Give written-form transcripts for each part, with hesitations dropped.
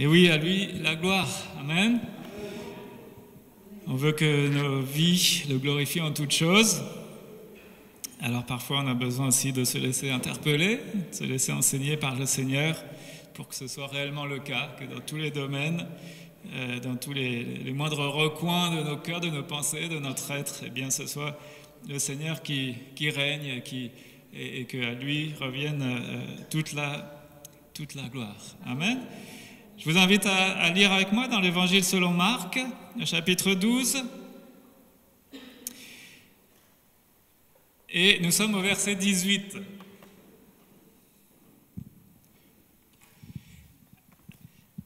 Et oui, à lui, la gloire. Amen. On veut que nos vies le glorifient en toutes choses. Alors parfois, on a besoin aussi de se laisser interpeller, de se laisser enseigner par le Seigneur pour que ce soit réellement le cas, que dans tous les domaines, dans tous les moindres recoins de nos cœurs, de nos pensées, de notre être, eh bien, ce soit le Seigneur qui règne et qu'à lui revienne toute la gloire. Amen. Je vous invite à lire avec moi dans l'Évangile selon Marc, le chapitre 12. Et nous sommes au verset 18.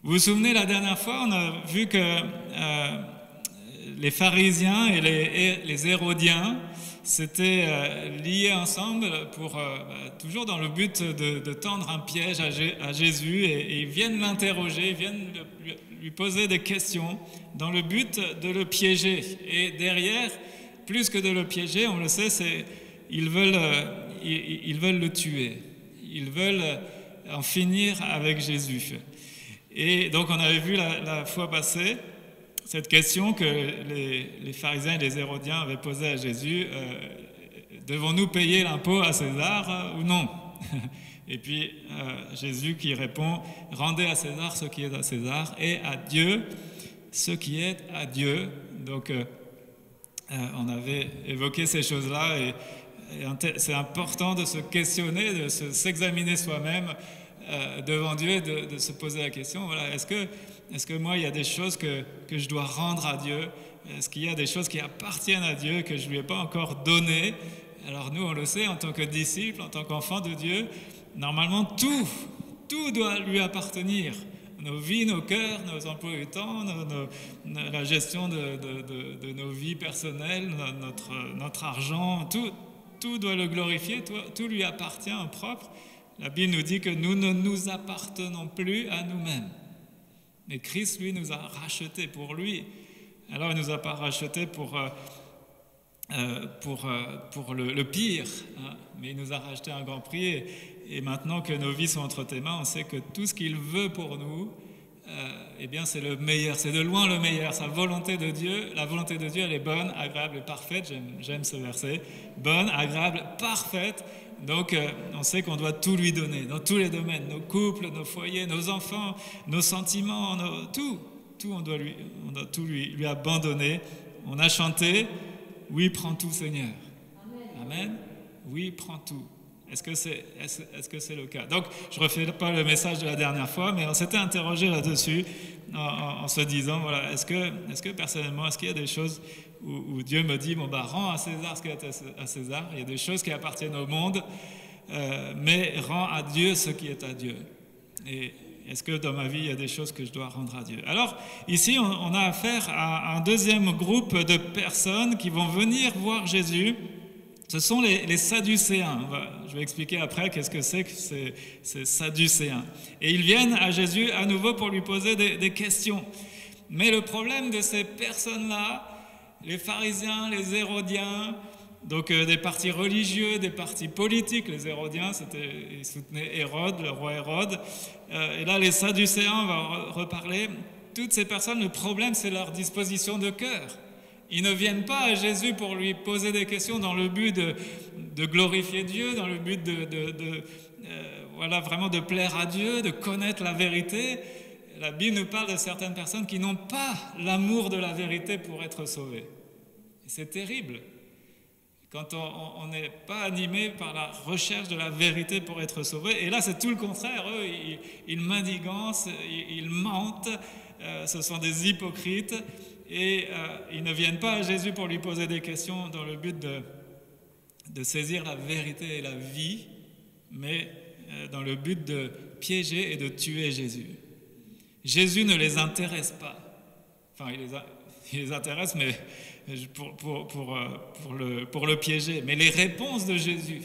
Vous vous souvenez, la dernière fois, on a vu que les pharisiens et les hérodiens s'étaient liés ensemble pour toujours dans le but de tendre un piège à Jésus, et ils viennent l'interroger, ils viennent lui poser des questions dans le but de le piéger. Et derrière, plus que de le piéger, on le sait, ils veulent le tuer. Ils veulent en finir avec Jésus. Et donc on avait vu la fois passée cette question que les pharisiens et les hérodiens avaient posée à Jésus, devons-nous payer l'impôt à César ou non? Et puis Jésus qui répond, rendez à César ce qui est à César et à Dieu ce qui est à Dieu. Donc on avait évoqué ces choses-là, et c'est important de se questionner, de s'examiner soi-même devant Dieu, de se poser la question, voilà, est-ce que moi, il y a des choses que je dois rendre à Dieu? Est-ce qu'il y a des choses qui appartiennent à Dieu que je ne lui ai pas encore données? Alors nous, on le sait, en tant que disciples, en tant qu'enfants de Dieu, normalement, tout doit lui appartenir. Nos vies, nos cœurs, nos emplois du temps, la gestion de nos vies personnelles, notre argent, tout doit le glorifier, tout lui appartient en propre. La Bible nous dit que nous ne nous appartenons plus à nous-mêmes. Mais Christ, lui, nous a rachetés pour lui. Alors, il ne nous a pas rachetés pour le pire, hein, mais il nous a racheté un grand prix. Et maintenant que nos vies sont entre tes mains, on sait que tout ce qu'il veut pour nous, eh bien, c'est le meilleur, c'est de loin le meilleur. Sa volonté de Dieu, la volonté de Dieu, elle est bonne, agréable et parfaite. J'aime ce verset. Bonne, agréable, parfaite. Donc, on sait qu'on doit tout lui donner, dans tous les domaines, nos couples, nos foyers, nos enfants, nos sentiments, tout on doit tout lui abandonner. On a chanté, oui, prends tout, Seigneur. Amen. Oui, prends tout. Est-ce que c'est le cas? Donc, je ne refais pas le message de la dernière fois, mais on s'était interrogé là-dessus en se disant, voilà, est-ce que personnellement, est-ce qu'il y a des choses où Dieu me dit, bon, rends à César ce qui est à César. Il y a des choses qui appartiennent au monde, mais rends à Dieu ce qui est à Dieu. Et est-ce que dans ma vie, il y a des choses que je dois rendre à Dieu? Alors, ici, on a affaire à un deuxième groupe de personnes qui vont venir voir Jésus. Ce sont les Sadducéens. Je vais expliquer après qu'est-ce que c'est que ces Sadducéens. Et ils viennent à Jésus à nouveau pour lui poser des questions. Mais le problème de ces personnes-là, les pharisiens, les hérodiens, donc des partis religieux, des partis politiques, les hérodiens, ils soutenaient Hérode, le roi Hérode, et là les Sadducéens, on va reparler, toutes ces personnes, le problème c'est leur disposition de cœur. Ils ne viennent pas à Jésus pour lui poser des questions dans le but de glorifier Dieu, dans le but voilà, vraiment de plaire à Dieu, de connaître la vérité. La Bible nous parle de certaines personnes qui n'ont pas l'amour de la vérité pour être sauvées. Et c'est terrible. Quand on n'est pas animé par la recherche de la vérité pour être sauvé. Et là, c'est tout le contraire. Eux, ils mendigancent, ils mentent, ce sont des hypocrites. Et ils ne viennent pas à Jésus pour lui poser des questions dans le but de saisir la vérité et la vie, mais dans le but de piéger et de tuer Jésus. Jésus ne les intéresse pas. Enfin, il les intéresse, mais pour le piéger. Mais les réponses de Jésus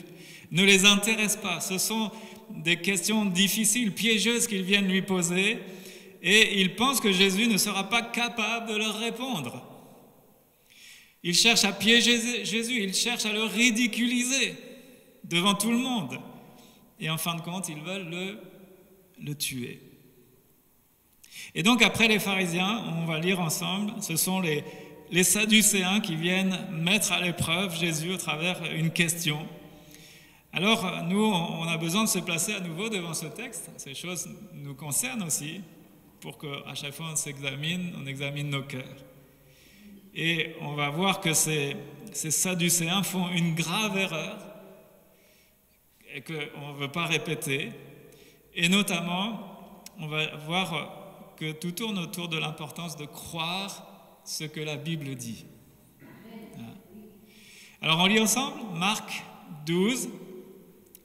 ne les intéressent pas. Ce sont des questions difficiles, piégeuses qu'ils viennent lui poser, et ils pensent que Jésus ne sera pas capable de leur répondre. Ils cherchent à piéger Jésus, ils cherchent à le ridiculiser devant tout le monde. Et en fin de compte, ils veulent le tuer. Et donc après les pharisiens, on va lire ensemble, ce sont les sadducéens qui viennent mettre à l'épreuve Jésus au travers une question. Alors nous, on a besoin de se placer à nouveau devant ce texte. Ces choses nous concernent aussi, pour qu'à chaque fois on examine nos cœurs. Et on va voir que ces sadducéens font une grave erreur et qu'on ne veut pas répéter. Et notamment, on va voir que tout tourne autour de l'importance de croire ce que la Bible dit. Alors on lit ensemble Marc 12,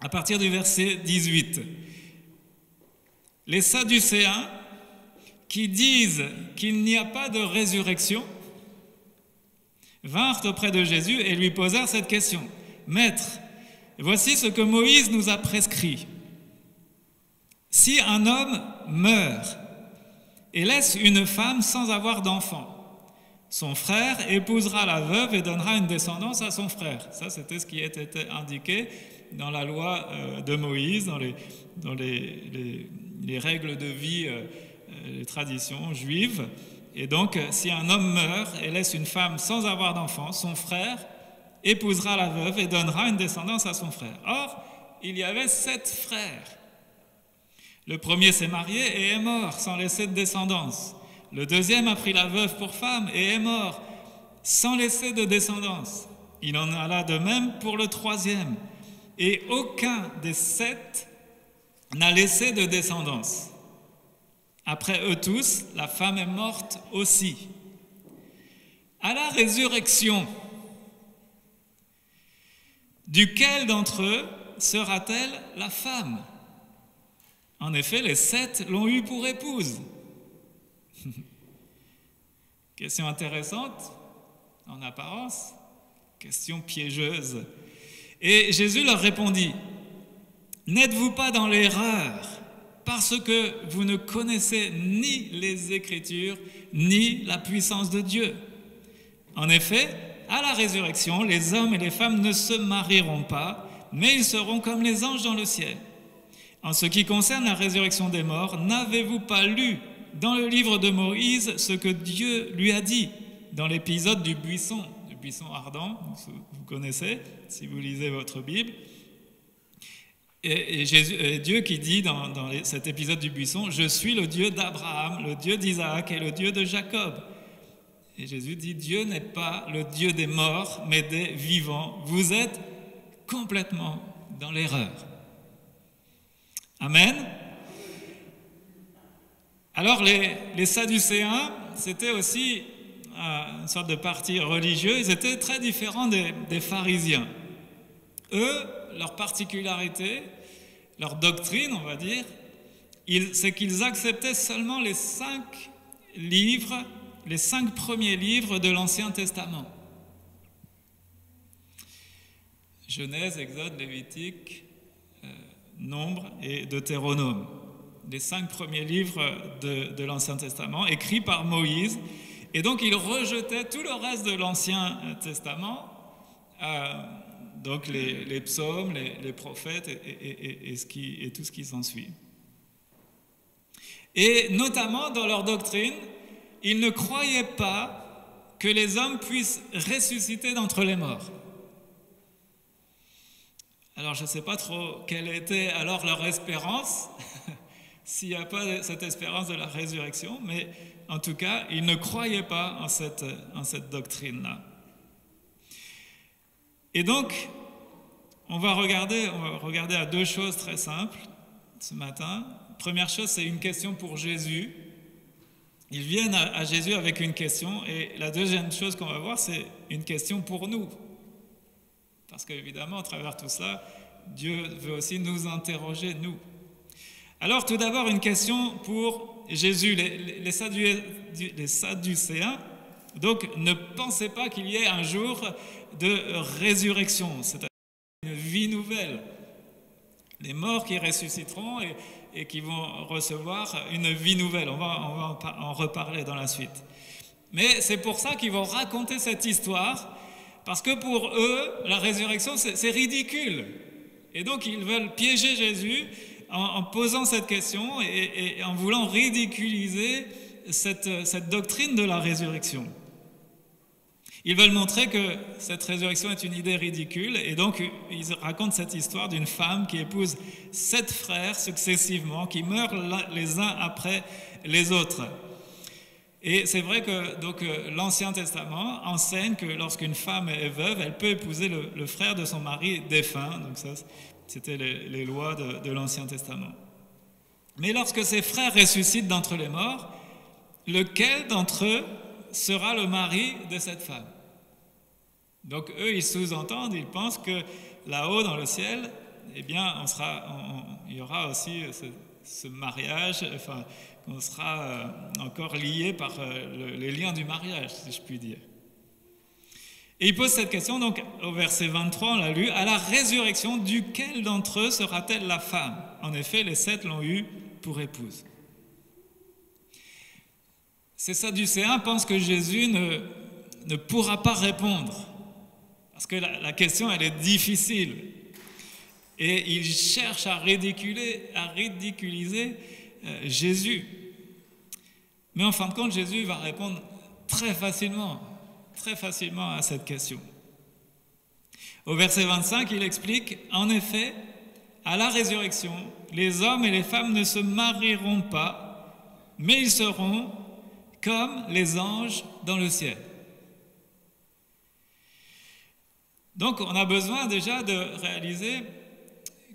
à partir du verset 18. Les sadducéens qui disent qu'il n'y a pas de résurrection vinrent auprès de Jésus et lui posèrent cette question. « Maître, voici ce que Moïse nous a prescrit. Si un homme meurt et laisse une femme sans avoir d'enfant, son frère épousera la veuve et donnera une descendance à son frère. » Ça, c'était ce qui était indiqué dans la loi de Moïse, dans les règles de vie, les traditions juives. Et donc, si un homme meurt et laisse une femme sans avoir d'enfant, son frère épousera la veuve et donnera une descendance à son frère. Or, il y avait 7 frères. Le premier s'est marié et est mort sans laisser de descendance. Le deuxième a pris la veuve pour femme et est mort sans laisser de descendance. Il en alla de même pour le troisième. Et aucun des 7 n'a laissé de descendance. Après eux tous, la femme est morte aussi. À la résurrection, duquel d'entre eux sera-t-elle la femme? En effet, les 7 l'ont eue pour épouse. Question intéressante, en apparence, question piégeuse. Et Jésus leur répondit, « N'êtes-vous pas dans l'erreur parce que vous ne connaissez ni les Écritures, ni la puissance de Dieu. En effet, à la résurrection, les hommes et les femmes ne se marieront pas, mais ils seront comme les anges dans le ciel. En ce qui concerne la résurrection des morts, n'avez-vous pas lu dans le livre de Moïse ce que Dieu lui a dit dans l'épisode du buisson ardent, vous connaissez, si vous lisez votre Bible. Et Dieu qui dit dans cet épisode du buisson, « Je suis le Dieu d'Abraham, le Dieu d'Isaac et le Dieu de Jacob. » Et Jésus dit, « Dieu n'est pas le Dieu des morts, mais des vivants. Vous êtes complètement dans l'erreur. » Amen. Alors les Sadducéens, c'était aussi une sorte de parti religieux, ils étaient très différents des pharisiens. Eux, leur particularité, leur doctrine, on va dire, c'est qu'ils acceptaient seulement les 5 premiers livres de l'Ancien Testament. Genèse, Exode, Lévitique, Nombre et Deutéronome. Les 5 premiers livres de l'Ancien Testament, écrits par Moïse. Et donc, ils rejetaient tout le reste de l'Ancien Testament, donc les psaumes, les prophètes et tout ce qui s'ensuit. Et notamment, dans leur doctrine, ils ne croyaient pas que les hommes puissent ressusciter d'entre les morts. Alors, je ne sais pas trop quelle était alors leur espérance, s'il n'y a pas cette espérance de la résurrection, mais en tout cas, ils ne croyaient pas en cette doctrine-là. Et donc, on va regarder à 2 choses très simples ce matin. Première chose, c'est une question pour Jésus. Ils viennent à Jésus avec une question, et la deuxième chose qu'on va voir, c'est une question pour nous. Parce qu'évidemment, à travers tout ça, Dieu veut aussi nous interroger, nous. Alors, tout d'abord, une question pour Jésus. Les Sadducéens, donc, ne pensaient pas qu'il y ait un jour de résurrection, c'est-à-dire une vie nouvelle. Les morts qui ressusciteront et qui vont recevoir une vie nouvelle. On va en reparler dans la suite. Mais c'est pour ça qu'ils vont raconter cette histoire, parce que pour eux, la résurrection, c'est ridicule. Et donc, ils veulent piéger Jésus en posant cette question et en voulant ridiculiser cette doctrine de la résurrection. Ils veulent montrer que cette résurrection est une idée ridicule et donc ils racontent cette histoire d'une femme qui épouse 7 frères successivement, qui meurent les uns après les autres. Et c'est vrai que donc, l'Ancien Testament enseigne que lorsqu'une femme est veuve, elle peut épouser le frère de son mari défunt. Donc ça, c'était les lois de l'Ancien Testament. Mais lorsque ces frères ressuscitent d'entre les morts, lequel d'entre eux sera le mari de cette femme? Donc eux, ils sous-entendent, ils pensent que là-haut dans le ciel, eh bien, il y aura aussi ce mariage, enfin, qu'on sera encore lié par les liens du mariage, si je puis dire. Et il pose cette question, donc au verset 23, on l'a lu, « À la résurrection, duquel d'entre eux sera-t-elle la femme? En effet, les 7 l'ont eue pour épouse. » Ces Sadducéens pensent que Jésus ne pourra pas répondre, parce que la question, elle est difficile. Et ils cherchent à ridiculiser Jésus. Mais en fin de compte, Jésus va répondre très facilement à cette question. Au verset 25, il explique, « En effet, à la résurrection, les hommes et les femmes ne se marieront pas, mais ils seront comme les anges dans le ciel. » Donc, on a besoin déjà de réaliser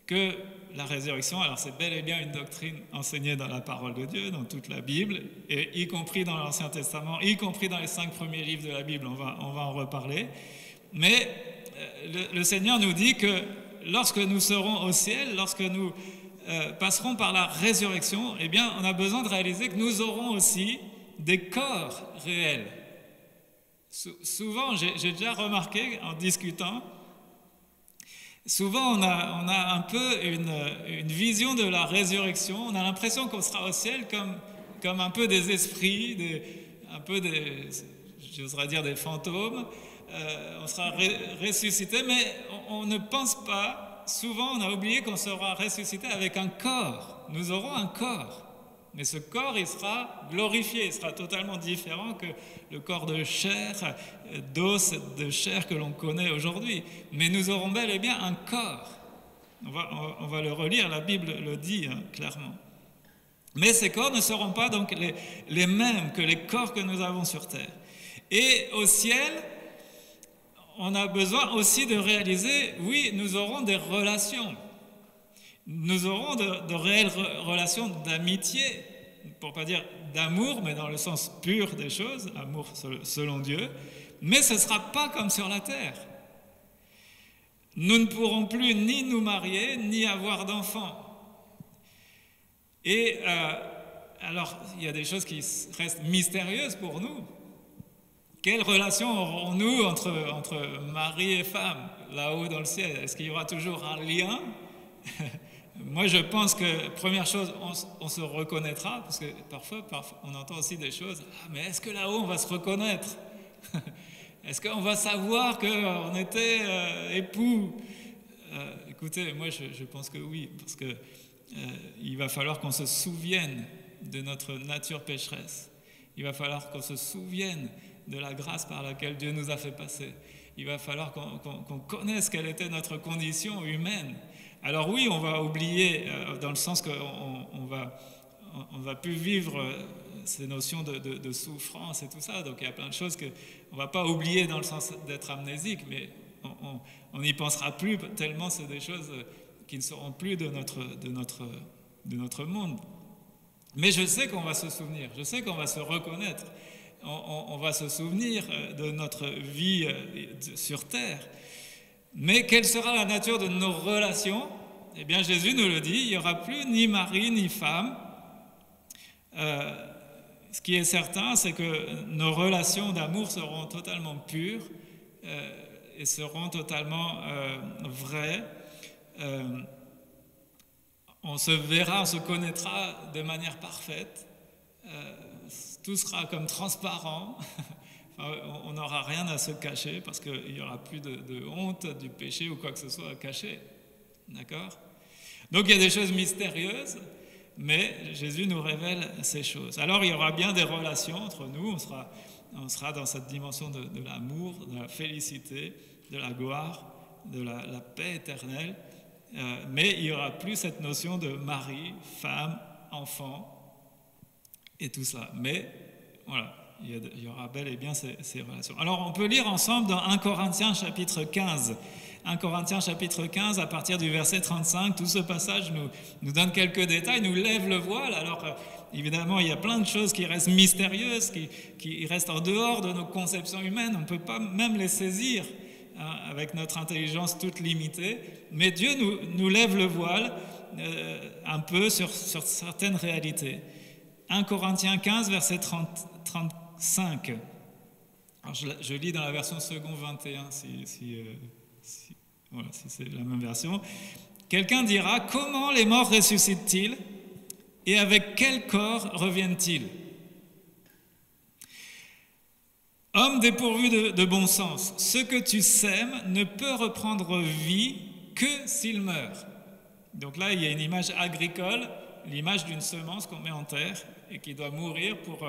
que la résurrection, alors c'est bel et bien une doctrine enseignée dans la parole de Dieu, dans toute la Bible, et y compris dans l'Ancien Testament, y compris dans les 5 premiers livres de la Bible, on va en reparler. Mais le Seigneur nous dit que lorsque nous serons au ciel, lorsque nous passerons par la résurrection, eh bien, on a besoin de réaliser que nous aurons aussi des corps réels. Souvent, j'ai déjà remarqué en discutant, souvent on a un peu une vision de la résurrection, on a l'impression qu'on sera au ciel comme un peu des esprits, j'oserais dire des fantômes, on sera ressuscité, mais on ne pense pas, souvent on a oublié qu'on sera ressuscité avec un corps, nous aurons un corps. Mais ce corps, il sera glorifié, il sera totalement différent que le corps de chair, d'os, de chair que l'on connaît aujourd'hui. Mais nous aurons bel et bien un corps. On va le relire, la Bible le dit clairement. Mais ces corps ne seront pas donc les mêmes que les corps que nous avons sur terre. Et au ciel, on a besoin aussi de réaliser, oui, nous aurons des relations. Nous aurons de réelles relations d'amitié, pour ne pas dire d'amour, mais dans le sens pur des choses, amour selon Dieu, mais ce ne sera pas comme sur la terre. Nous ne pourrons plus ni nous marier, ni avoir d'enfants. Et alors, il y a des choses qui restent mystérieuses pour nous. Quelle relation aurons-nous entre mari et femme, là-haut dans le ciel? Est-ce qu'il y aura toujours un lien? Moi, je pense que, première chose, on se reconnaîtra, parce que parfois, on entend aussi des choses. Ah, mais est-ce que là-haut, on va se reconnaître? Est-ce qu'on va savoir qu'on était époux? Écoutez, moi, je pense que oui, parce que il va falloir qu'on se souvienne de notre nature pécheresse. Il va falloir qu'on se souvienne de la grâce par laquelle Dieu nous a fait passer. Il va falloir qu'on connaisse quelle était notre condition humaine. Alors oui, on va oublier, dans le sens qu'on va plus vivre ces notions de souffrance et tout ça. Donc il y a plein de choses qu'on ne va pas oublier dans le sens d'être amnésique, mais on n'y pensera plus tellement c'est des choses qui ne seront plus de notre monde. Mais je sais qu'on va se souvenir, je sais qu'on va se reconnaître, on va se souvenir de notre vie sur terre. Mais quelle sera la nature de nos relations? Eh bien, Jésus nous le dit, il n'y aura plus ni mari ni femme. Ce qui est certain, c'est que nos relations d'amour seront totalement pures et seront totalement vraies. On se verra, on se connaîtra de manière parfaite. Tout sera comme transparent. On n'aura rien à se cacher parce qu'il n'y aura plus de honte, du péché ou quoi que ce soit à cacher. D'accord? Donc il y a des choses mystérieuses, mais Jésus nous révèle ces choses. Alors il y aura bien des relations entre nous, on sera dans cette dimension de l'amour, de la félicité, de la gloire, de la paix éternelle, mais il n'y aura plus cette notion de mari, femme, enfant et tout cela. Mais voilà, il y aura bel et bien ces relations. Alors on peut lire ensemble dans 1 Corinthiens chapitre 15. 1 Corinthiens chapitre 15, à partir du verset 35, tout ce passage nous donne quelques détails, nous lève le voile. Alors évidemment, il y a plein de choses qui restent mystérieuses, qui restent en dehors de nos conceptions humaines. On ne peut pas même les saisir avec notre intelligence toute limitée. Mais Dieu nous lève le voile un peu sur certaines réalités. 1 Corinthiens 15, verset 35. Alors je lis dans la version second 21, voilà, si c'est la même version. Quelqu'un dira, comment les morts ressuscitent-ils et avec quel corps reviennent-ils? Homme dépourvu de bon sens, ce que tu sèmes ne peut reprendre vie que s'il meurt. Donc là, il y a une image agricole, l'image d'une semence qu'on met en terre et qui doit mourir pour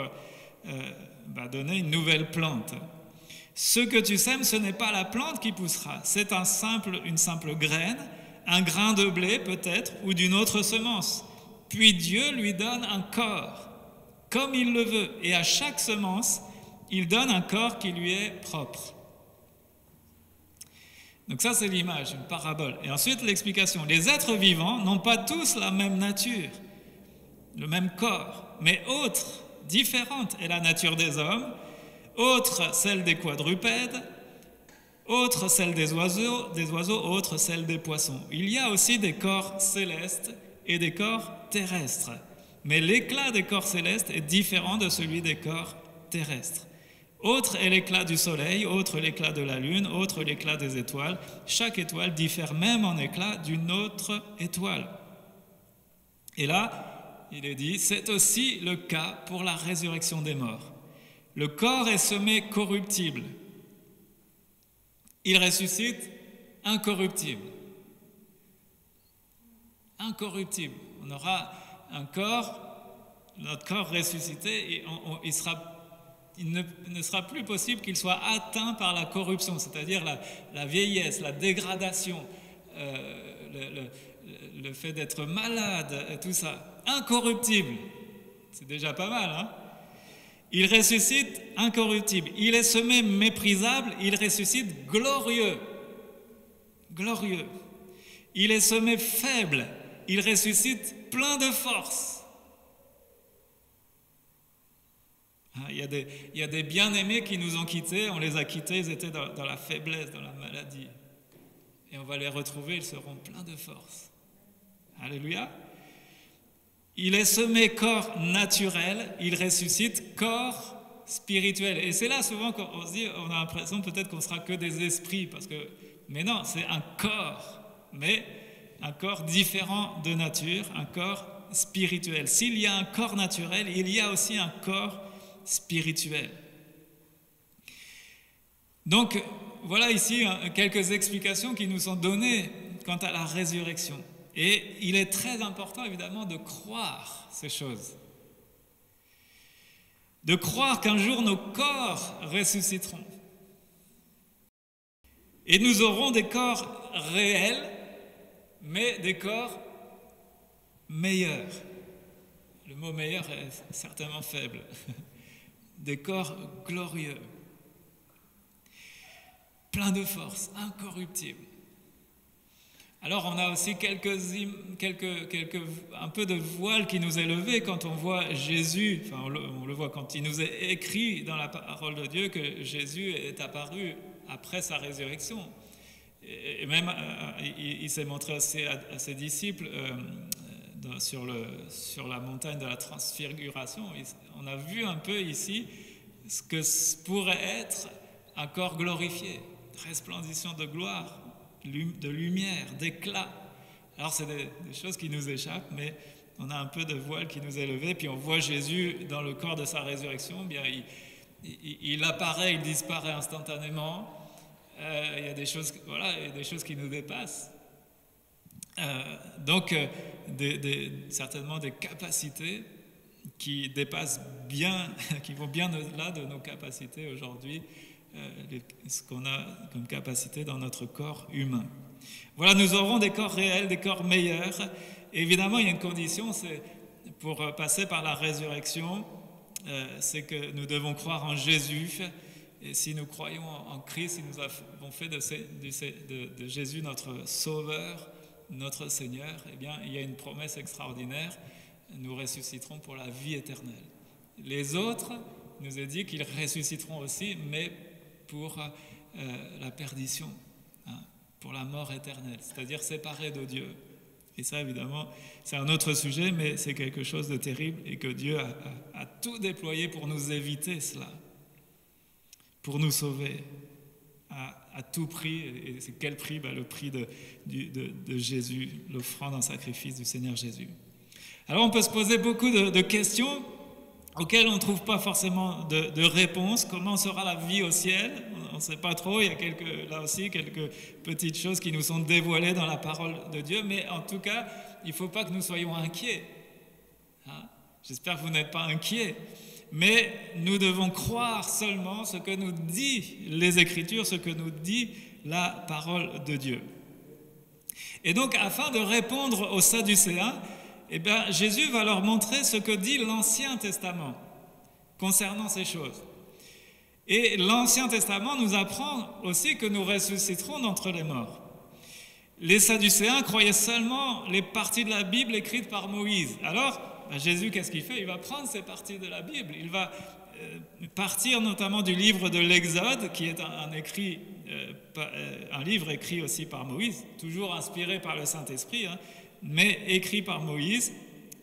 donner une nouvelle plante. Ce que tu sèmes, ce n'est pas la plante qui poussera, c'est une simple graine, un grain de blé peut-être, ou d'une autre semence. Puis Dieu lui donne un corps, comme il le veut, et à chaque semence, il donne un corps qui lui est propre. Donc ça, c'est l'image, une parabole. Et ensuite, l'explication. Les êtres vivants n'ont pas tous la même nature, le même corps, mais autre, différente est la nature des hommes, autre celle des quadrupèdes, autre celle des oiseaux, autre celle des poissons. Il y a aussi des corps célestes et des corps terrestres. Mais l'éclat des corps célestes est différent de celui des corps terrestres. Autre est l'éclat du soleil, autre l'éclat de la lune, autre l'éclat des étoiles. Chaque étoile diffère même en éclat d'une autre étoile. Et là, il est dit, c'est aussi le cas pour la résurrection des morts. Le corps est semé corruptible. Il ressuscite incorruptible. Incorruptible. On aura un corps, notre corps ressuscité, et il ne sera plus possible qu'il soit atteint par la corruption, c'est-à-dire la vieillesse, la dégradation, le fait d'être malade, tout ça. Incorruptible. C'est déjà pas mal, hein? Il ressuscite incorruptible. Il est semé méprisable, il ressuscite glorieux. Glorieux. Il est semé faible, il ressuscite plein de force. Il y a des bien-aimés qui nous ont quittés, on les a quittés, ils étaient dans la faiblesse, dans la maladie. Et on va les retrouver, ils seront pleins de force. Alléluia. Il est semé corps naturel, il ressuscite corps spirituel. Et c'est là souvent qu'on se dit, on a l'impression peut-être qu'on sera que des esprits, mais non, c'est un corps, mais un corps différent de nature, un corps spirituel. S'il y a un corps naturel, il y a aussi un corps spirituel. Donc, voilà ici quelques explications qui nous sont données quant à la résurrection. Et il est très important, évidemment, de croire ces choses. De croire qu'un jour nos corps ressusciteront. Et nous aurons des corps réels, mais des corps meilleurs. Le mot meilleur est certainement faible. Des corps glorieux. Pleins de force, incorruptibles. Alors on a aussi un peu de voile qui nous est levé quand on voit Jésus, enfin on le voit quand il nous est écrit dans la parole de Dieu que Jésus est apparu après sa résurrection. Et même il s'est montré à ses disciples sur la montagne de la transfiguration. On a vu un peu ici ce que pourrait être un corps glorifié, resplendissant de gloire, de lumière, d'éclat. Alors c'est des choses qui nous échappent, mais on a un peu de voile qui nous est levé, puis on voit Jésus dans le corps de sa résurrection, bien il apparaît, il disparaît instantanément. Il y a des choses qui nous dépassent. Donc, certainement des capacités qui dépassent bien, qui vont bien au-delà de nos capacités aujourd'hui, ce qu'on a comme capacité dans notre corps humain. Voilà, nous aurons des corps réels, des corps meilleurs. Et évidemment, il y a une condition, c'est pour passer par la résurrection, c'est que nous devons croire en Jésus. Et si nous croyons en Christ, si nous avons fait de Jésus notre Sauveur, notre Seigneur, eh bien, il y a une promesse extraordinaire. Nous ressusciterons pour la vie éternelle. Les autres, il nous est dit qu'ils ressusciteront aussi, mais pour la perdition, pour la mort éternelle, c'est-à-dire séparés de Dieu. Et ça, évidemment, c'est un autre sujet, mais c'est quelque chose de terrible et que Dieu a tout déployé pour nous éviter cela, pour nous sauver à tout prix. Et c'est quel prix? Le prix de Jésus, l'offrande en sacrifice du Seigneur Jésus. Alors on peut se poser beaucoup de questions auxquelles on ne trouve pas forcément de réponse. Comment sera la vie au ciel? On ne sait pas trop, il y a là aussi quelques petites choses qui nous sont dévoilées dans la parole de Dieu, mais en tout cas, il ne faut pas que nous soyons inquiets. J'espère que vous n'êtes pas inquiets, mais nous devons croire seulement ce que nous dit les Écritures, ce que nous dit la parole de Dieu. Et donc, afin de répondre aux Sadducéens, eh bien, Jésus va leur montrer ce que dit l'Ancien Testament concernant ces choses. Et l'Ancien Testament nous apprend aussi que nous ressusciterons d'entre les morts. Les Sadducéens croyaient seulement les parties de la Bible écrites par Moïse. Alors, Jésus, qu'est-ce qu'il fait? Il va prendre ces parties de la Bible. Il va partir notamment du livre de l'Exode, qui est un livre écrit aussi par Moïse, toujours inspiré par le Saint-Esprit, mais écrit par Moïse,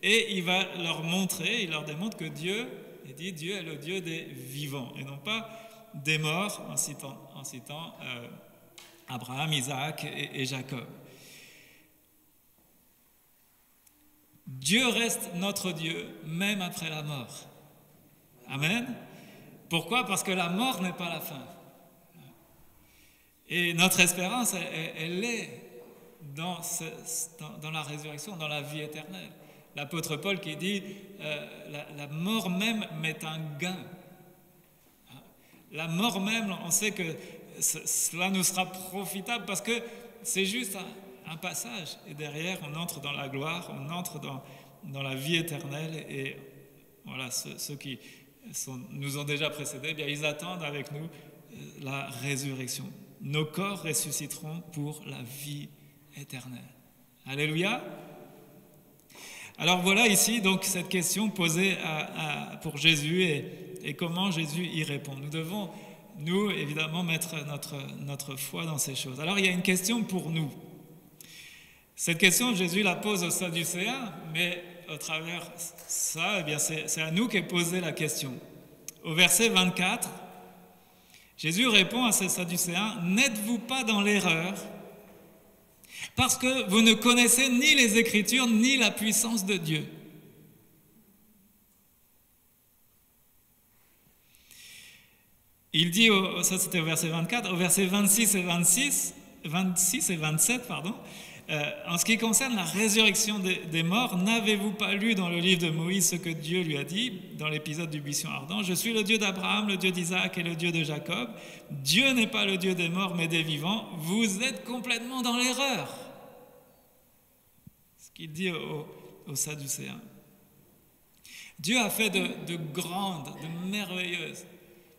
et il va leur montrer, il leur démontre que Dieu est le Dieu des vivants, et non pas des morts, en citant Abraham, Isaac et Jacob. Dieu reste notre Dieu, même après la mort. Amen. Pourquoi? Parce que la mort n'est pas la fin. Et notre espérance, elle est dans la résurrection, dans la vie éternelle. L'apôtre Paul qui dit la mort même m'est un gain. La mort même, on sait que cela nous sera profitable parce que c'est juste un passage. Et derrière, on entre dans la gloire, on entre dans la vie éternelle. Et voilà, ceux qui nous ont déjà précédés, eh bien, ils attendent avec nous la résurrection. Nos corps ressusciteront pour la vie éternelle. Alléluia. Alors voilà ici donc cette question posée pour Jésus et comment Jésus y répond. Nous devons, nous, évidemment, mettre notre foi dans ces choses. Alors il y a une question pour nous. Cette question, Jésus la pose aux Sadducéens, mais au travers ça, eh bien, c'est à nous qu'est posée la question. Au verset 24, Jésus répond à ces Sadducéens, « N'êtes-vous pas dans l'erreur ? Parce que vous ne connaissez ni les Écritures, ni la puissance de Dieu. » Il dit, ça c'était au verset 24, au verset 26 et 27, en ce qui concerne la résurrection des morts, n'avez-vous pas lu dans le livre de Moïse ce que Dieu lui a dit dans l'épisode du buisson ardent? Je suis le Dieu d'Abraham, le Dieu d'Isaac et le Dieu de Jacob. Dieu n'est pas le Dieu des morts mais des vivants. Vous êtes complètement dans l'erreur. Ce qu'il dit aux Sadducéens. Dieu a fait de grandes, de merveilleuses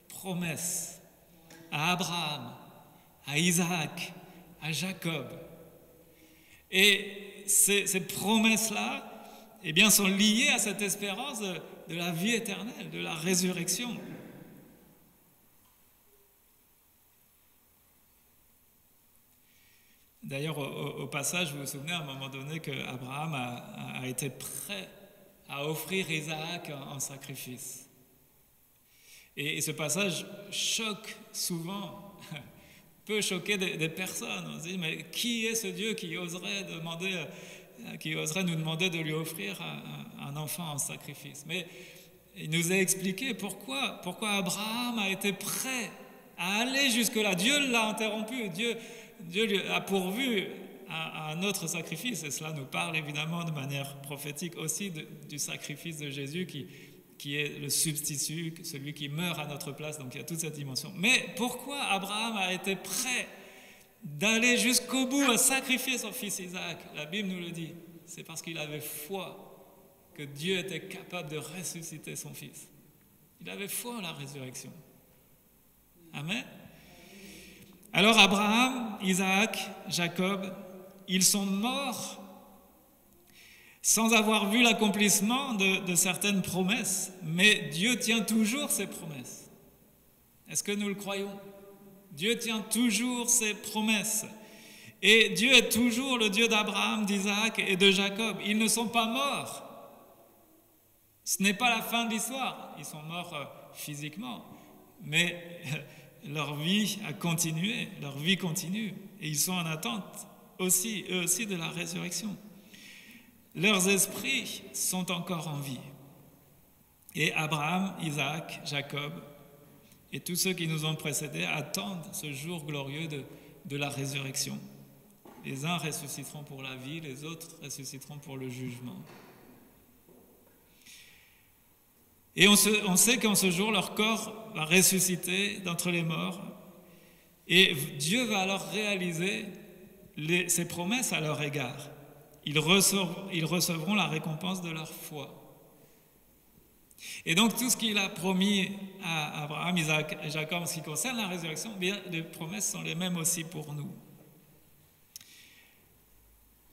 promesses à Abraham, à Isaac, à Jacob. Et ces promesses-là, eh bien, sont liées à cette espérance de la vie éternelle, de la résurrection. D'ailleurs, au passage, vous vous souvenez à un moment donné qu'Abraham a été prêt à offrir Isaac en sacrifice. Et ce passage choque souvent, peut choquer des personnes. On se dit, mais qui est ce Dieu qui oserait nous demander de lui offrir un enfant en sacrifice? Mais il nous a expliqué pourquoi Abraham a été prêt à aller jusque-là. Dieu l'a interrompu, Dieu lui a pourvu à un autre sacrifice, et cela nous parle évidemment de manière prophétique aussi du sacrifice de Jésus qui est le substitut, celui qui meurt à notre place, donc il y a toute cette dimension. Mais pourquoi Abraham a été prêt d'aller jusqu'au bout à sacrifier son fils Isaac? La Bible nous le dit, c'est parce qu'il avait foi que Dieu était capable de ressusciter son fils. Il avait foi en la résurrection. Amen. Alors Abraham, Isaac, Jacob, ils sont morts sans avoir vu l'accomplissement de certaines promesses, mais Dieu tient toujours ses promesses. Est-ce que nous le croyons? Dieu tient toujours ses promesses. Et Dieu est toujours le Dieu d'Abraham, d'Isaac et de Jacob. Ils ne sont pas morts. Ce n'est pas la fin de l'histoire. Ils sont morts physiquement, mais leur vie a continué, leur vie continue. Et ils sont en attente aussi, eux aussi, de la résurrection. Leurs esprits sont encore en vie. Et Abraham, Isaac, Jacob et tous ceux qui nous ont précédés attendent ce jour glorieux de la résurrection. Les uns ressusciteront pour la vie, les autres ressusciteront pour le jugement. Et on sait qu'en ce jour, leur corps va ressusciter d'entre les morts et Dieu va alors réaliser ses promesses à leur égard. Ils recevront la récompense de leur foi. Et donc tout ce qu'il a promis à Abraham, Isaac et Jacob en ce qui concerne la résurrection, bien, les promesses sont les mêmes aussi pour nous.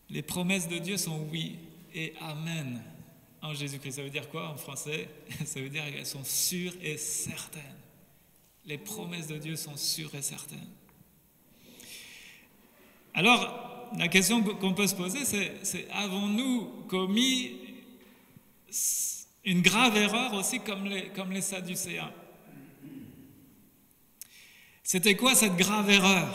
Les promesses de Dieu sont oui et amen en Jésus-Christ. Ça veut dire quoi en français? Ça veut dire qu'elles sont sûres et certaines. Les promesses de Dieu sont sûres et certaines. Alors, la question qu'on peut se poser, c'est avons-nous commis une grave erreur aussi comme les Sadducéens? C'était quoi cette grave erreur?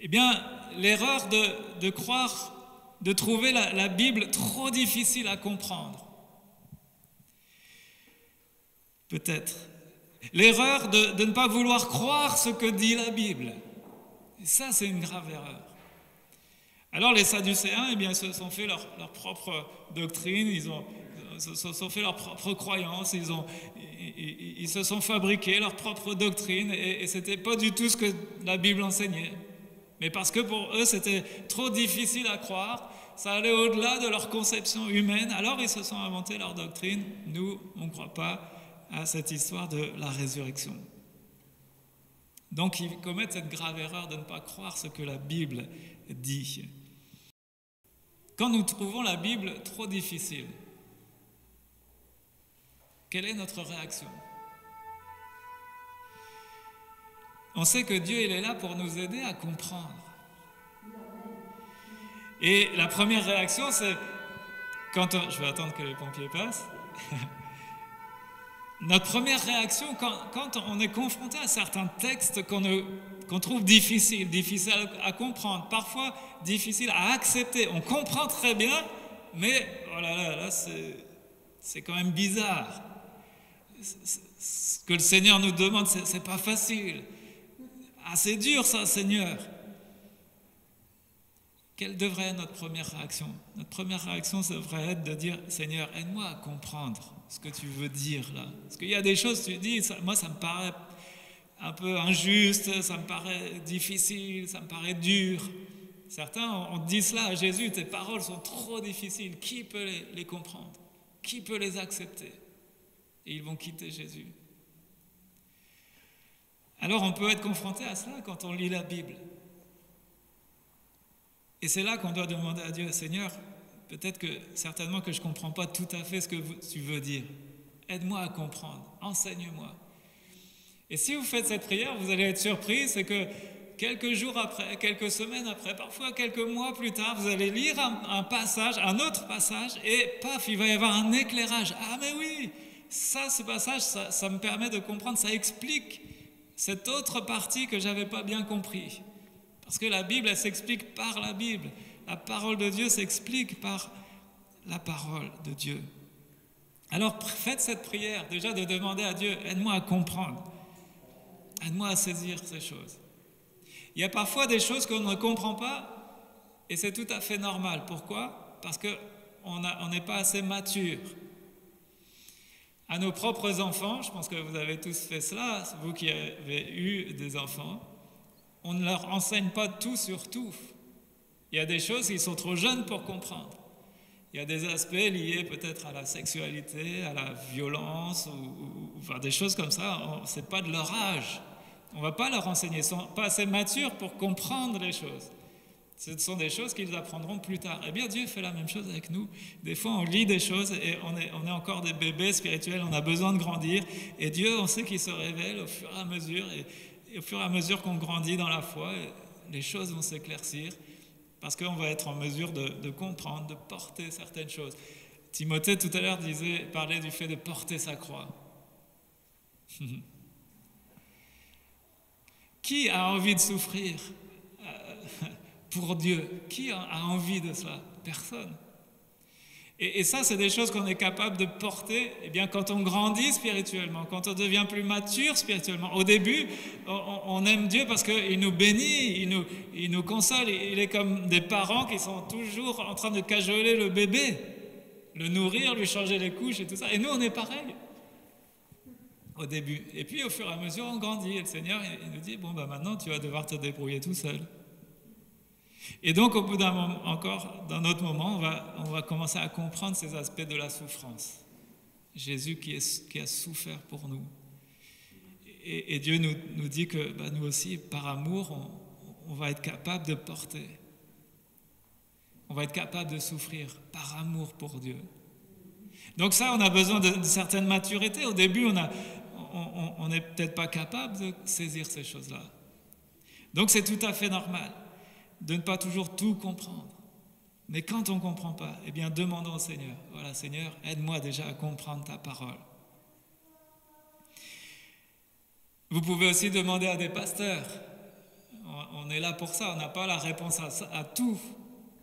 Eh bien, l'erreur de croire, de trouver la Bible trop difficile à comprendre. Peut-être. L'erreur de ne pas vouloir croire ce que dit la Bible. Et ça, c'est une grave erreur. Alors les Sadducéens, eh bien, se sont fait leur propre doctrine, ils se sont fait leur propre croyance, ils se sont fabriqués leur propre doctrine et c'était pas du tout ce que la Bible enseignait. Mais parce que pour eux, c'était trop difficile à croire, ça allait au-delà de leur conception humaine, alors ils se sont inventés leur doctrine. Nous, on ne croit pas à cette histoire de la résurrection. Donc ils commettent cette grave erreur de ne pas croire ce que la Bible dit. Quand nous trouvons la Bible trop difficile, quelle est notre réaction? On sait que Dieu, il est là pour nous aider à comprendre. Et la première réaction, c'est je vais attendre que les pompiers passent. Notre première réaction, quand on est confronté à certains textes qu'on trouve difficiles à comprendre, parfois difficiles à accepter, on comprend très bien, mais oh là, c'est quand même bizarre. Ce que le Seigneur nous demande, c'est pas facile. Ah, c'est dur ça, Seigneur. Quelle devrait être notre première réaction? Notre première réaction, ça devrait être de dire, Seigneur, aide-moi à comprendre ce que tu veux dire là. Parce qu'il y a des choses, tu dis, moi ça me paraît un peu injuste, ça me paraît difficile, ça me paraît dur. Certains ont dit cela à Jésus, tes paroles sont trop difficiles, qui peut les comprendre? Qui peut les accepter? Et ils vont quitter Jésus. Alors on peut être confronté à cela quand on lit la Bible. Et c'est là qu'on doit demander à Dieu, Seigneur, peut-être certainement que je ne comprends pas tout à fait ce que tu veux dire. Aide-moi à comprendre, enseigne-moi. Et si vous faites cette prière, vous allez être surpris, c'est que quelques jours après, quelques semaines après, parfois quelques mois plus tard, vous allez lire un autre passage, et paf, il va y avoir un éclairage. Ah mais oui, ce passage, ça me permet de comprendre, ça explique cette autre partie que je n'avais pas bien compris. Parce que la Bible, elle s'explique par la Bible. La parole de Dieu s'explique par la parole de Dieu. Alors faites cette prière, déjà de demander à Dieu, aide-moi à comprendre. Aide-moi à saisir ces choses. Il y a parfois des choses qu'on ne comprend pas, Et c'est tout à fait normal. Pourquoi? Parce qu'on n'est pas assez mature. À nos propres enfants, je pense que vous avez tous fait cela, vous qui avez eu des enfants, on ne leur enseigne pas tout sur tout. Il y a des choses qu'ils sont trop jeunes pour comprendre. Il y a des aspects liés peut-être à la sexualité, à la violence, ou enfin des choses comme ça, ce n'est pas de leur âge. On ne va pas leur enseigner, ils ne sont pas assez matures pour comprendre les choses. Ce sont des choses qu'ils apprendront plus tard. Eh bien, Dieu fait la même chose avec nous. Des fois, on lit des choses et on est encore des bébés spirituels, on a besoin de grandir. Et Dieu, on sait qu'il se révèle au fur et à mesure. Et au fur et à mesure qu'on grandit dans la foi, les choses vont s'éclaircir parce qu'on va être en mesure de comprendre, de porter certaines choses. Timothée, tout à l'heure, parlait du fait de porter sa croix. Qui a envie de souffrir pour Dieu? Qui a envie de cela? Personne. Et ça, c'est des choses qu'on est capable de porter quand on grandit spirituellement, quand on devient plus mature spirituellement. Au début, on aime Dieu parce qu'il nous bénit, il nous console. Il est comme des parents qui sont toujours en train de cajoler le bébé, le nourrir, lui changer les couches et tout ça. Et nous, on est pareil au début. Et puis, au fur et à mesure, on grandit. Et le Seigneur, il nous dit, maintenant, tu vas devoir te débrouiller tout seul. Et donc, au bout d'un moment, encore, d'un autre moment, on va commencer à comprendre ces aspects de la souffrance. Jésus qui a souffert pour nous. Et Dieu nous dit que nous aussi, par amour, on va être capable de porter. On va être capable de souffrir par amour pour Dieu. Donc ça, on a besoin d'une certaine maturité. Au début, on n'est peut-être pas capable de saisir ces choses-là. Donc c'est tout à fait normal de ne pas toujours tout comprendre. Mais quand on ne comprend pas, demandons au Seigneur. Voilà, Seigneur, aide-moi déjà à comprendre ta parole. Vous pouvez aussi demander à des pasteurs. On est là pour ça, on n'a pas la réponse à tout.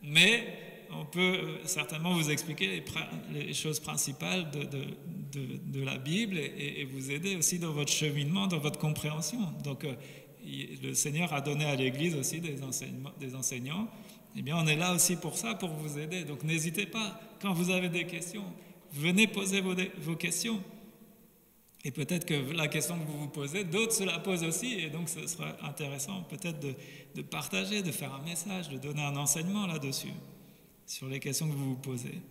Mais on peut certainement vous expliquer les choses principales de la Bible et vous aider aussi dans votre cheminement, dans votre compréhension. Donc, le Seigneur a donné à l'Église aussi des enseignants. On est là aussi pour ça, pour vous aider. Donc n'hésitez pas, quand vous avez des questions, venez poser vos questions. Et peut-être que la question que vous vous posez, d'autres se la posent aussi. Et donc ce sera intéressant peut-être de partager, de faire un message, de donner un enseignement là-dessus, sur les questions que vous vous posez.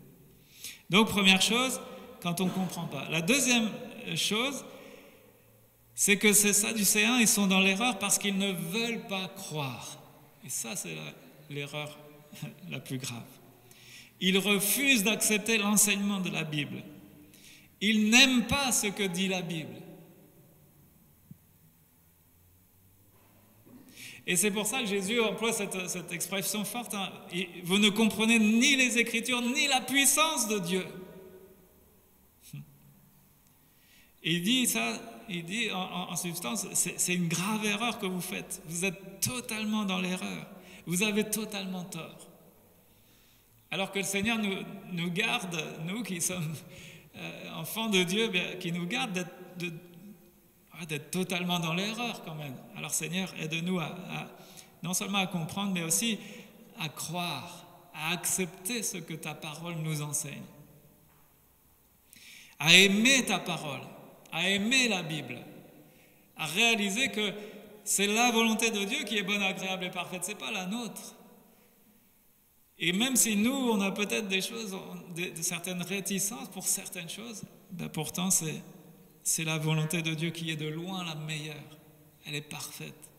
Donc première chose, quand on ne comprend pas. La deuxième chose, c'est que ces Sadducéens, ils sont dans l'erreur parce qu'ils ne veulent pas croire. Et ça, c'est l'erreur la plus grave. Ils refusent d'accepter l'enseignement de la Bible. Ils n'aiment pas ce que dit la Bible. Et c'est pour ça que Jésus emploie cette expression forte. Vous ne comprenez ni les Écritures, ni la puissance de Dieu. Et il dit en substance, c'est une grave erreur que vous faites. Vous êtes totalement dans l'erreur. Vous avez totalement tort. Alors que le Seigneur nous garde, nous qui sommes enfants de Dieu, qui nous garde d'être totalement dans l'erreur quand même. Alors Seigneur, aide-nous non seulement à comprendre, mais aussi à croire, à accepter ce que ta parole nous enseigne. À aimer ta parole. À aimer la Bible, à réaliser que c'est la volonté de Dieu qui est bonne, agréable et parfaite, ce n'est pas la nôtre. Et même si nous, on a peut-être des choses, de certaines réticences pour certaines choses, pourtant c'est la volonté de Dieu qui est de loin la meilleure, elle est parfaite.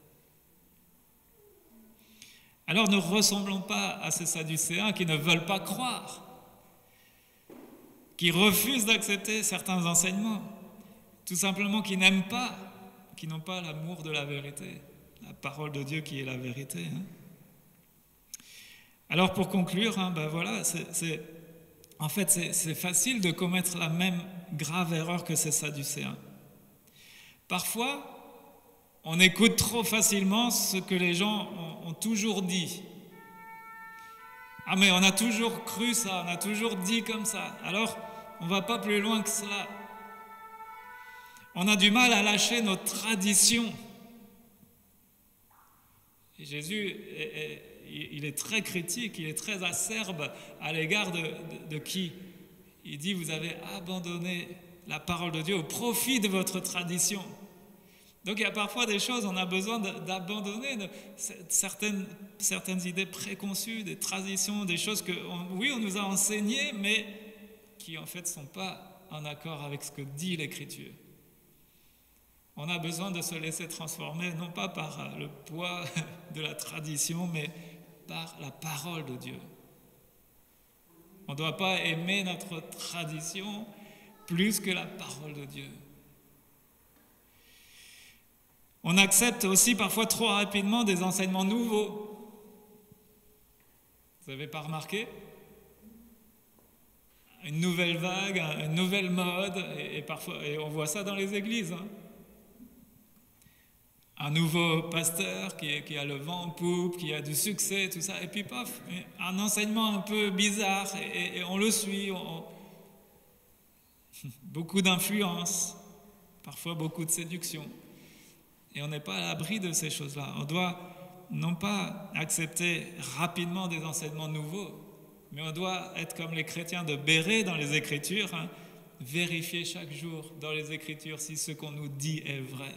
Alors ne ressemblons pas à ces Sadducéens qui ne veulent pas croire, qui refusent d'accepter certains enseignements, tout simplement qui n'aiment pas, qui n'ont pas l'amour de la vérité, la parole de Dieu qui est la vérité. Alors pour conclure, voilà, en fait c'est facile de commettre la même grave erreur que ces Sadducéens. Parfois, on écoute trop facilement ce que les gens ont toujours dit. Ah mais on a toujours cru ça, on a toujours dit comme ça. Alors, on ne va pas plus loin que cela. On a du mal à lâcher nos traditions. Et Jésus, il est très critique, il est très acerbe à l'égard de qui? Il dit, vous avez abandonné la parole de Dieu au profit de votre tradition. Donc il y a parfois des choses, on a besoin d'abandonner certaines idées préconçues, des traditions, des choses que, oui, on nous a enseignées, mais qui en fait ne sont pas en accord avec ce que dit l'Écriture. On a besoin de se laisser transformer, non pas par le poids de la tradition, mais par la parole de Dieu. On ne doit pas aimer notre tradition plus que la parole de Dieu. On accepte aussi parfois trop rapidement des enseignements nouveaux. Vous n'avez pas remarqué? Une nouvelle vague, une nouvelle mode, et on voit ça dans les églises. Un nouveau pasteur qui a le vent en poupe, qui a du succès, tout ça, et puis paf, un enseignement un peu bizarre, et on le suit. Beaucoup d'influence, parfois beaucoup de séduction. Et on n'est pas à l'abri de ces choses-là. On doit non pas accepter rapidement des enseignements nouveaux, mais on doit être comme les chrétiens de Bérée dans les Écritures, vérifier chaque jour dans les Écritures si ce qu'on nous dit est vrai.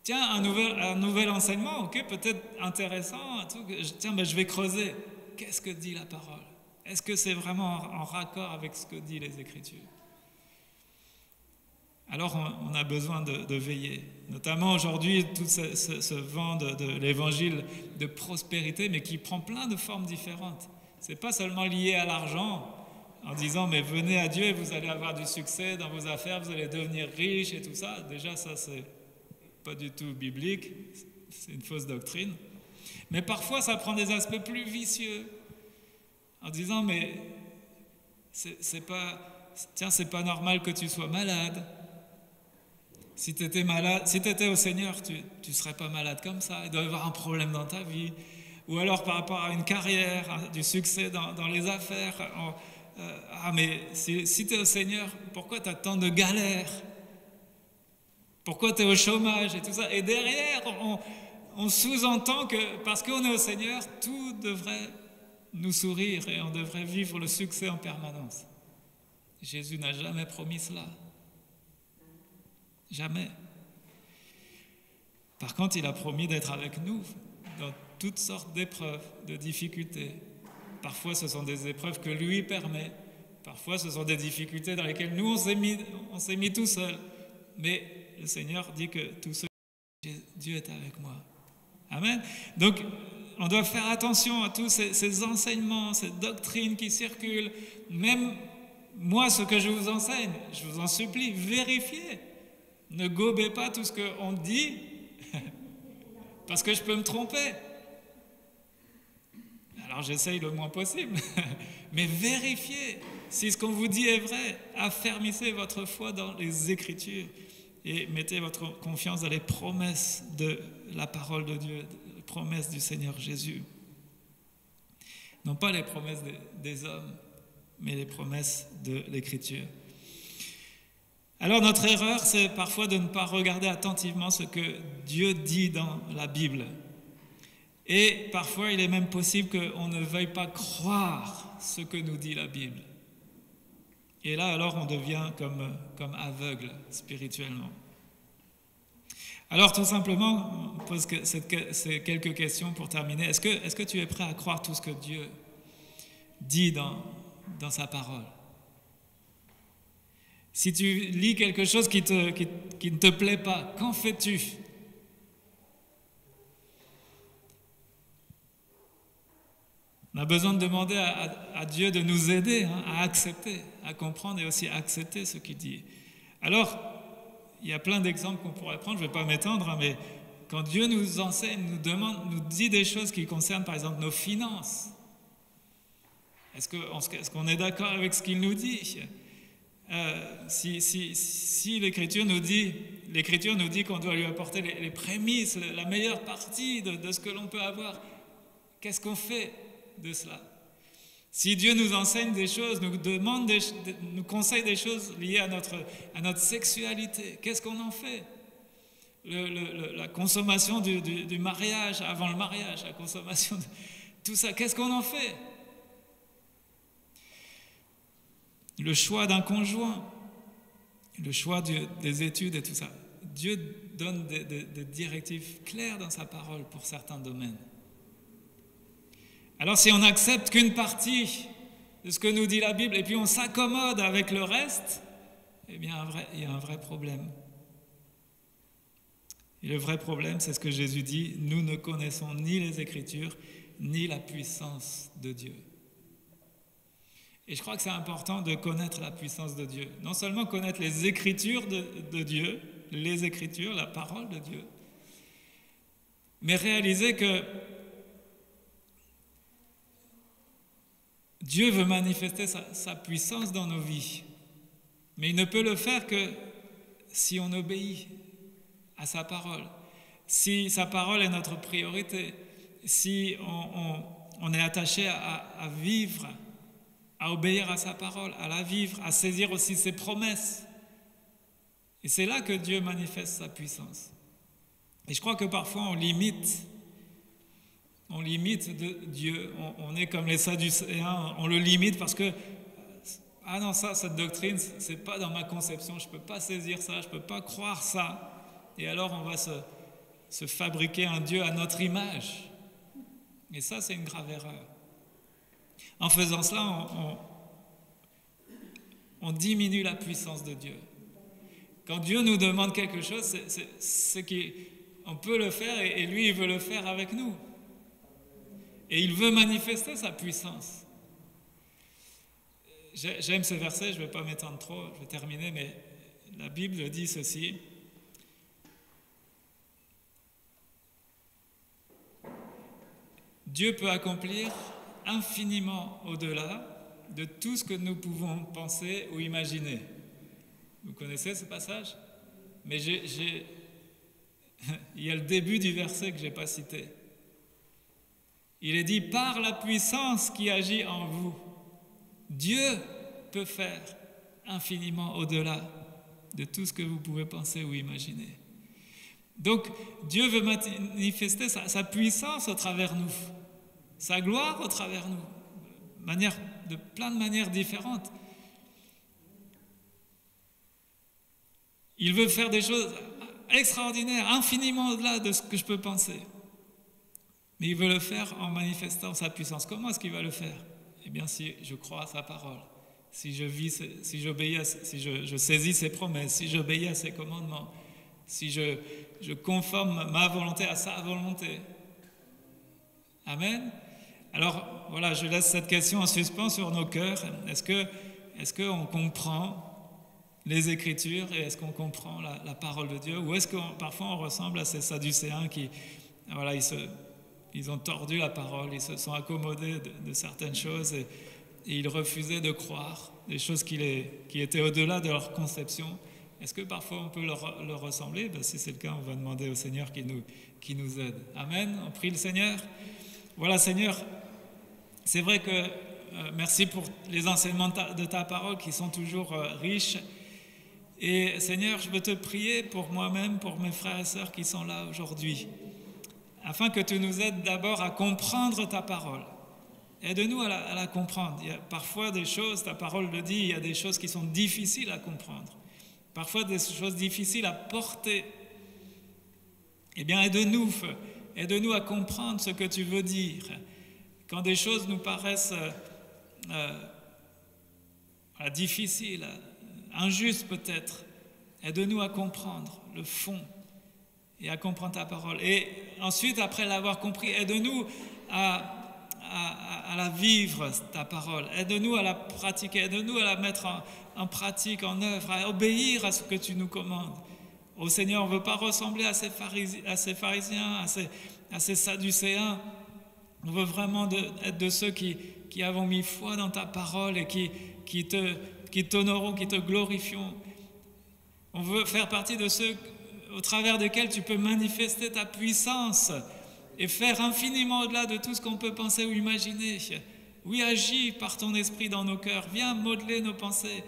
Tiens, un nouvel enseignement, ok, peut-être intéressant, tiens, je vais creuser. Qu'est-ce que dit la parole? Est-ce que c'est vraiment en raccord avec ce que dit les Écritures? Alors on a besoin de veiller. Notamment aujourd'hui, tout ce vent de l'évangile de prospérité, mais qui prend plein de formes différentes. Ce n'est pas seulement lié à l'argent, en disant mais venez à Dieu et vous allez avoir du succès dans vos affaires, vous allez devenir riche et tout ça. Déjà ça c'est pas du tout biblique, c'est une fausse doctrine. Mais parfois ça prend des aspects plus vicieux, en disant mais c'est pas normal que tu sois malade. Si tu étais malade, si tu étais au Seigneur, tu ne serais pas malade comme ça. Il doit y avoir un problème dans ta vie. Ou alors par rapport à une carrière, du succès dans les affaires. Mais si tu es au Seigneur, pourquoi tu as tant de galères? Pourquoi tu es au chômage et tout ça? Et derrière, on sous-entend que parce qu'on est au Seigneur, tout devrait nous sourire et on devrait vivre le succès en permanence. Jésus n'a jamais promis cela. Jamais. Par contre, il a promis d'être avec nous dans toutes sortes d'épreuves, de difficultés. Parfois, ce sont des épreuves que lui permet. Parfois, ce sont des difficultés dans lesquelles nous, on s'est mis tout seul. Mais le Seigneur dit que tout seul, Dieu est avec moi. Amen. Donc, on doit faire attention à tous ces enseignements, ces doctrines qui circulent. Même moi, ce que je vous enseigne, je vous en supplie, vérifiez. Ne gobez pas tout ce qu'on dit, parce que je peux me tromper. Alors j'essaye le moins possible, mais vérifiez si ce qu'on vous dit est vrai. Affermissez votre foi dans les Écritures et mettez votre confiance dans les promesses de la parole de Dieu, les promesses du Seigneur Jésus. Non pas les promesses des hommes, mais les promesses de l'Écriture. Alors notre erreur, c'est parfois de ne pas regarder attentivement ce que Dieu dit dans la Bible. Et parfois, il est même possible qu'on ne veuille pas croire ce que nous dit la Bible. Et là, alors, on devient comme aveugle spirituellement. Alors, tout simplement, on pose ces quelques questions pour terminer. Est-ce que tu es prêt à croire tout ce que Dieu dit dans sa parole? Si tu lis quelque chose qui ne te plaît pas, qu'en fais-tu? On a besoin de demander à Dieu de nous aider à accepter, à comprendre et aussi à accepter ce qu'il dit. Alors, il y a plein d'exemples qu'on pourrait prendre, je ne vais pas m'étendre, mais quand Dieu nous enseigne, nous dit des choses qui concernent par exemple nos finances, est-ce qu'on est d'accord avec ce qu'il nous dit? Si l'Écriture nous dit qu'on doit lui apporter les prémices, la meilleure partie de ce que l'on peut avoir, qu'est-ce qu'on fait de cela? Si Dieu nous enseigne des choses, nous conseille des choses liées à notre sexualité, qu'est-ce qu'on en fait? la consommation du mariage, avant le mariage, la consommation de tout ça. Qu'est-ce qu'on en fait? Le choix d'un conjoint, le choix des études et tout ça. Dieu donne des directives claires dans sa parole pour certains domaines. Alors si on n'accepte qu'une partie de ce que nous dit la Bible et puis on s'accommode avec le reste, eh bien il y a un vrai problème. Et le vrai problème, c'est ce que Jésus dit, nous ne connaissons ni les Écritures, ni la puissance de Dieu. Et je crois que c'est important de connaître la puissance de Dieu. Non seulement connaître les Écritures de Dieu, les Écritures, la parole de Dieu, mais réaliser que Dieu veut manifester sa puissance dans nos vies. Mais il ne peut le faire que si on obéit à sa parole, si sa parole est notre priorité, si on est attaché à vivre, à obéir à sa parole, à la vivre, à saisir aussi ses promesses. Et c'est là que Dieu manifeste sa puissance. Et je crois que parfois on limite Dieu, on est comme les Sadducéens, on le limite parce que ah non, cette doctrine, c'est pas dans ma conception, je peux pas saisir ça, je peux pas croire ça. Et alors on va se fabriquer un Dieu à notre image. Et ça, c'est une grave erreur. En faisant cela, on diminue la puissance de Dieu. Quand Dieu nous demande quelque chose, c'est qu'on peut le faire et lui, il veut le faire avec nous. Et il veut manifester sa puissance. J'aime ce verset, je ne vais pas m'étendre trop, je vais terminer, mais la Bible dit ceci. Dieu peut accomplir infiniment au-delà de tout ce que nous pouvons penser ou imaginer. Vous connaissez ce passage? Mais il y a le début du verset que je n'ai pas cité. Il est dit « Par la puissance qui agit en vous, Dieu peut faire infiniment au-delà de tout ce que vous pouvez penser ou imaginer. » Donc, Dieu veut manifester sa puissance au travers nous, sa gloire au travers nous, de plein de manières différentes. Il veut faire des choses extraordinaires, infiniment au-delà de ce que je peux penser. Mais il veut le faire en manifestant sa puissance. Comment est-ce qu'il va le faire? Eh bien, si je crois à sa parole, si je saisis ses promesses, si j'obéis à ses commandements, si je conforme ma volonté à sa volonté. Amen. Alors, voilà, je laisse cette question en suspens sur nos cœurs. Est-ce qu'on comprend les Écritures et est-ce qu'on comprend la parole de Dieu? Ou est-ce que parfois on ressemble à ces Sadducéens qui, voilà, ils ont tordu la parole, ils se sont accommodés de certaines choses et ils refusaient de croire des choses qui étaient au-delà de leur conception. Est-ce que parfois on peut leur ressembler? Si c'est le cas, on va demander au Seigneur qui nous aide. Amen. On prie le Seigneur. Voilà, Seigneur, c'est vrai que merci pour les enseignements de ta parole qui sont toujours riches. Et Seigneur, je veux te prier pour moi-même, pour mes frères et sœurs qui sont là aujourd'hui, afin que tu nous aides d'abord à comprendre ta parole. Aide-nous à la comprendre. Il y a parfois des choses, ta parole le dit, il y a des choses qui sont difficiles à comprendre. Parfois des choses difficiles à porter. Eh bien, aide-nous à comprendre ce que tu veux dire. Quand des choses nous paraissent difficiles, injustes peut-être, aide-nous à comprendre le fond et à comprendre ta parole. Et ensuite, après l'avoir compris, aide-nous à la vivre, ta parole. Aide-nous à la pratiquer, aide-nous à la mettre en pratique, en œuvre, à obéir à ce que tu nous commandes. Ô Seigneur, on ne veut pas ressembler à ces pharisiens, à ces sadducéens. On veut vraiment être de ceux qui avons mis foi dans ta parole et qui t'honorons, qui te glorifions. On veut faire partie de ceux au travers desquels tu peux manifester ta puissance et faire infiniment au-delà de tout ce qu'on peut penser ou imaginer. Oui, agis par ton esprit dans nos cœurs. Viens modeler nos pensées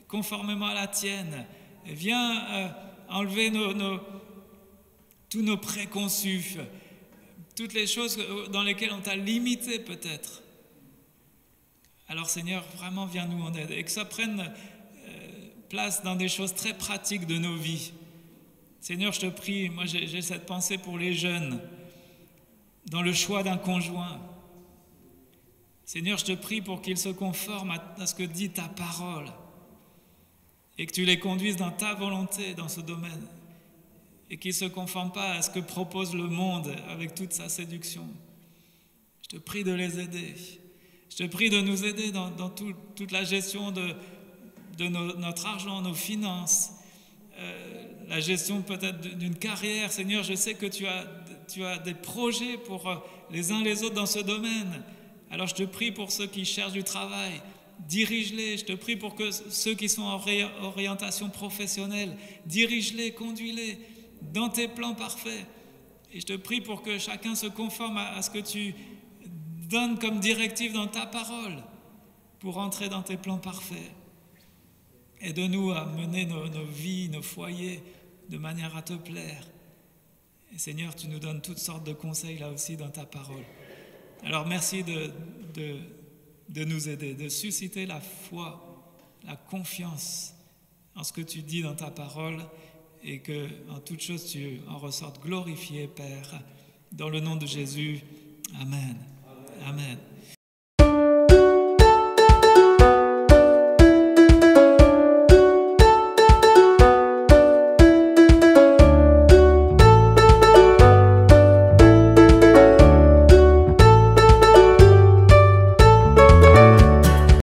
conformément à la tienne. Viens enlever tous nos préconçus, toutes les choses dans lesquelles on t'a limité peut-être. Alors Seigneur, vraiment viens nous en aide et que ça prenne place dans des choses très pratiques de nos vies. Seigneur, je te prie, moi j'ai cette pensée pour les jeunes, dans le choix d'un conjoint. Seigneur, je te prie pour qu'ils se conforment à ce que dit ta parole et que tu les conduises dans ta volonté dans ce domaine et qu'ils ne se conforment pas à ce que propose le monde avec toute sa séduction. Je te prie de les aider. Je te prie de nous aider dans toute la gestion de notre argent, nos finances, la gestion peut-être d'une carrière. Seigneur, je sais que tu as des projets pour les uns les autres dans ce domaine. Alors je te prie pour ceux qui cherchent du travail, dirige-les. Je te prie pour que ceux qui sont en orientation professionnelle, dirige-les, conduis-les dans tes plans parfaits. Et je te prie pour que chacun se conforme à ce que tu donnes comme directive dans ta parole pour entrer dans tes plans parfaits. Aide-nous à mener nos vies, nos foyers de manière à te plaire. Et Seigneur, tu nous donnes toutes sortes de conseils là aussi dans ta parole. Alors merci de nous aider, de susciter la foi, la confiance en ce que tu dis dans ta parole et que en toute chose tu en ressortes glorifié, Père, dans le nom de Jésus. Amen. Amen.